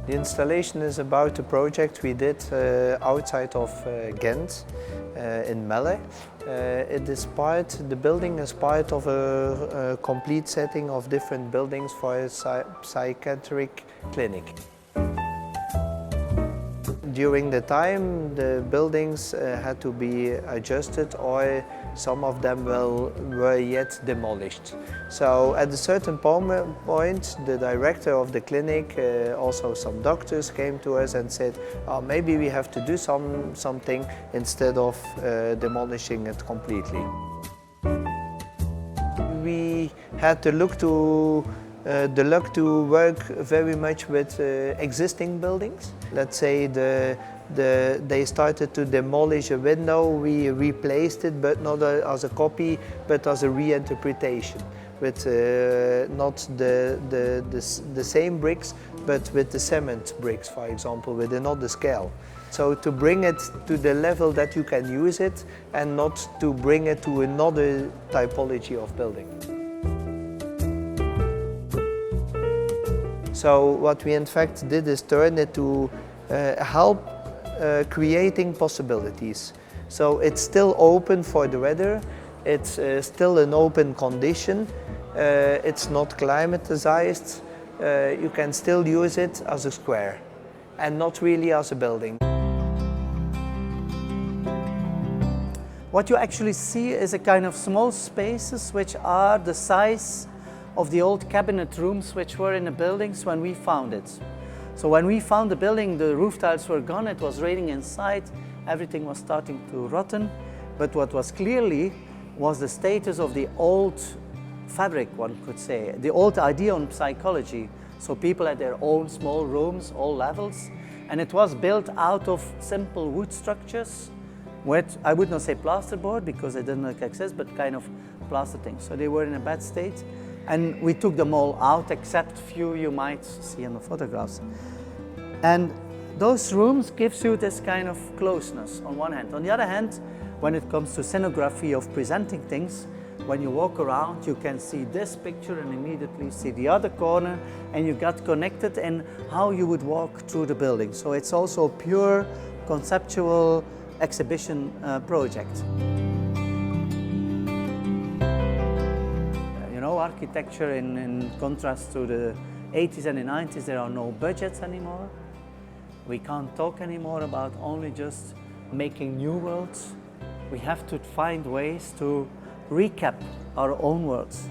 The installation is about a project we did outside of Ghent in Melle. The building is part of a complete setting of different buildings for a psychiatric clinic. During the time, the buildings had to be adjusted, or some of them were yet demolished. So at a certain point, the director of the clinic, also some doctors, came to us and said, oh, maybe we have to do something instead of demolishing it completely. We had the luck to work very much with existing buildings. Let's say they started to demolish a window, we replaced it, but not as a copy, but as a reinterpretation, with not the same bricks, but with the cement bricks, for example, with another scale. So to bring it to the level that you can use it, and not to bring it to another typology of building. So what we in fact did is turn it to help creating possibilities. So it's still open for the weather, it's still an open condition, it's not climatized, you can still use it as a square and not really as a building. What you actually see is a kind of small spaces which are the size of the old cabinet rooms which were in the buildings when we found it. So when we found the building, the roof tiles were gone, it was raining inside, everything was starting to rotten. But what was clearly was the status of the old fabric, one could say, the old idea on psychology. So people had their own small rooms, all levels, and it was built out of simple wood structures with, I would not say plasterboard because they didn't exist, but kind of plaster things. So they were in a bad state. And we took them all out, except few you might see in the photographs. And those rooms gives you this kind of closeness on one hand. On the other hand, when it comes to scenography of presenting things, when you walk around, you can see this picture and immediately see the other corner, and you got connected in how you would walk through the building. So it's also a pure conceptual exhibition project. Architecture, in contrast to the 80s and the 90s, there are no budgets anymore. We can't talk anymore about only just making new worlds. We have to find ways to recap our own worlds.